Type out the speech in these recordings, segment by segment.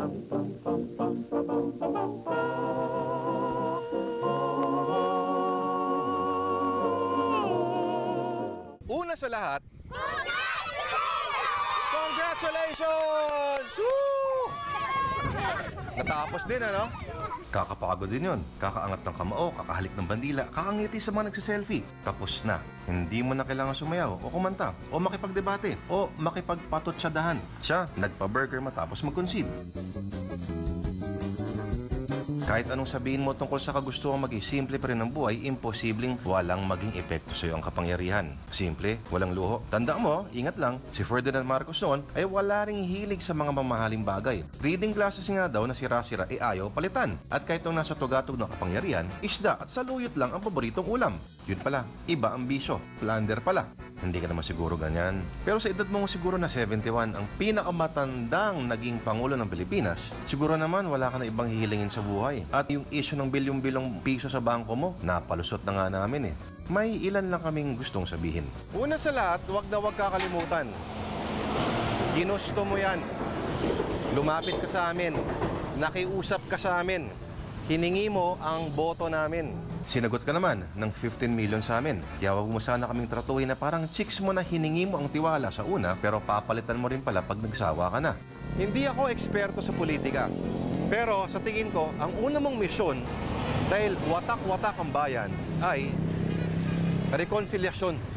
Una sa lahat, congratulations! Woo! Natapos din, ano? Kakapagod din yun. Kakaangat ng kamao, kakahalik ng bandila, kakangiti sa mga nagsiselfie. Tapos na. Hindi mo na kailangan sumayaw o kumanta o makipagdebate o makipagpatotsyadahan. Siya, nagpa-burger matapos mag-concede. Kahit anong sabihin mo tungkol sa kagustuhan maging simple pa rin ang buhay, imposibleng walang maging epekto sa iyo ang kapangyarihan. Simple, walang luho. Tanda mo, ingat lang, si Ferdinand Marcos noon ay wala ring hilig sa mga mamahaling bagay. Reading glasses nga daw na sira-sira ay ayaw palitan. At kahit nung nasa tugatog ng kapangyarihan, isda at saluyot lang ang paboritong ulam. Yun pala, iba ang bisyo. Plunder pala. Hindi ka naman siguro ganyan. Pero sa edad mo siguro na 71, ang pinakamatandang naging Pangulo ng Pilipinas, siguro naman wala ka na ibang hihilingin sa buhay. At yung issue ng bilyong-bilyong piso sa bangko mo, napalusot na nga namin eh. May ilan lang kaming gustong sabihin. Una sa lahat, wag na wag kakalimutan. Ginusto mo yan. Lumapit ka sa amin. Nakiusap ka sa amin. Hiningi mo ang boto namin. Sinagot ka naman ng 15 million sa amin. Kaya wag mo sana kaming tratuhin na parang chicks mo na hiningi mo ang tiwala sa una pero papalitan mo rin pala pag nagsawa ka na. Hindi ako eksperto sa politika. Pero sa tingin ko, ang una mong misyon dahil watak-watak ang bayan ay rekonsilyasyon.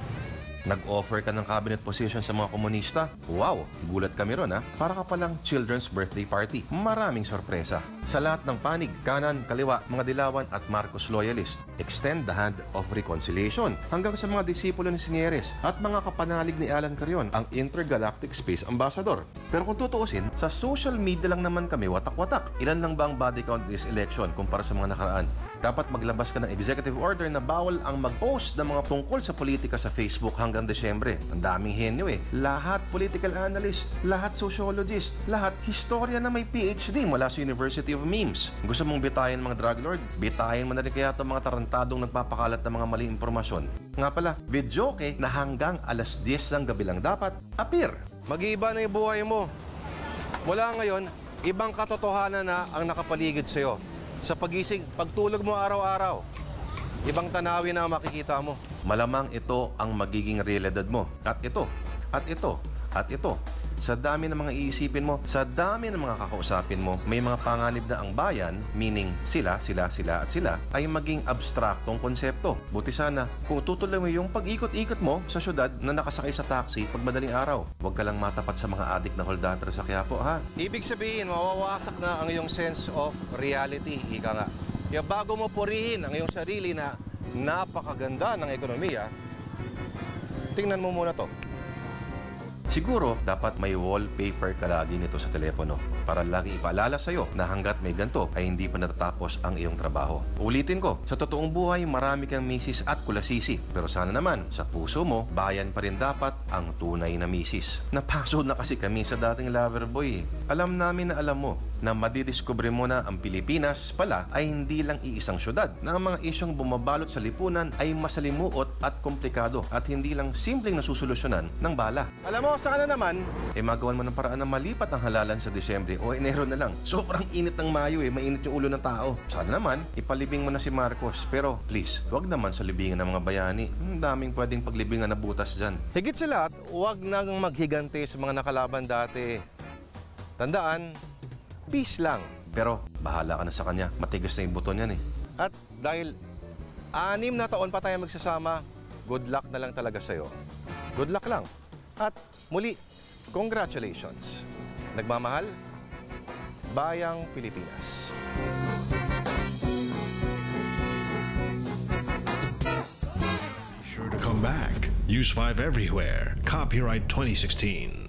Nag-offer ka ng cabinet position sa mga komunista? Wow! Gulat kami ron ha. Para ka palang children's birthday party. Maraming sorpresa. Sa lahat ng panig, kanan, kaliwa, mga dilawan at Marcos loyalist, extend the hand of reconciliation hanggang sa mga disipulo ni Sinières at mga kapanalig ni Alan Carrion, ang Intergalactic Space Ambassador. Pero kung tutuusin, sa social media lang naman kami watak-watak. Ilan lang ba ang body count this election kumpara sa mga nakaraan? Dapat maglabas ka ng executive order na bawal ang mag-post ng mga tungkol sa politika sa Facebook hanggang Desyembre. Ang daming henyo eh. Lahat political analyst, lahat sociologist, lahat historia na may PhD mula sa University of Memes. Gusto mong bitayin mga drug lord? Bitayin mo na rin kaya itong mga tarantadong nagpapakalat ng mga maling impormasyon. Nga pala, videoke na hanggang alas 10 ng gabi lang dapat appear. Mag-iiba na yung buhay mo. Mula ngayon, ibang katotohanan na ang nakapaligid sa'yo. Sa pagising, pagtulog mo araw-araw, ibang tanawin na makikita mo. Malamang ito ang magiging realidad mo. At ito, at ito, at ito. Sa dami ng mga iisipin mo, sa dami ng mga kakausapin mo, may mga panganib na ang bayan, meaning sila, at sila, ay maging abstraktong konsepto. Buti sana, kung tutuloy mo yung pag-ikot-ikot mo sa syudad na nakasakay sa taxi pag madaling araw. Huwag ka lang matapat sa mga adik na holdatra sa Quiapo, ha? Ibig sabihin, mawawasak na ang iyong sense of reality, ika nga. Kaya bago mo purihin ang iyong sarili na napakaganda ng ekonomiya, tingnan mo muna to. Siguro, dapat may wallpaper ka lagi nito sa telepono para lagi ipaalala sa'yo na hanggat may ganito ay hindi pa natatapos ang iyong trabaho. Ulitin ko, sa totoong buhay marami kang misis at kulasisi. Pero sana naman, sa puso mo, bayan pa rin dapat ang tunay na misis. Napaso na kasi kami sa dating lover boy. Alam namin na alam mo na madidiskubre mo na ang Pilipinas pala ay hindi lang iisang syudad na ang mga isyong bumabalot sa lipunan ay masalimuot at komplikado at hindi lang simpleng nasusolusyonan ng bala. Alam mo, sana naman, magawan mo ng paraan na malipat ang halalan sa Disyembre o Enero na lang. Sobrang init ng Mayo mainit yung ulo ng tao. Sana naman, ipalibing mo na si Marcos. Pero please, wag naman sa libingan ng mga bayani. Ang daming pwedeng paglibingan na butas dyan. Higit sa lahat, wag nang maghigante sa mga nakalaban dati. Tandaan, peace lang. Pero bahala ka na sa kanya. Matigas na yung buton yan eh. At dahil 6 na taon pa tayo magsasama, good luck na lang talaga sa'yo. Good luck lang. At muli, congratulations. Nagmamahal, Bayang Pilipinas. Be sure to come back. Use 5 everywhere. Copyright 2016.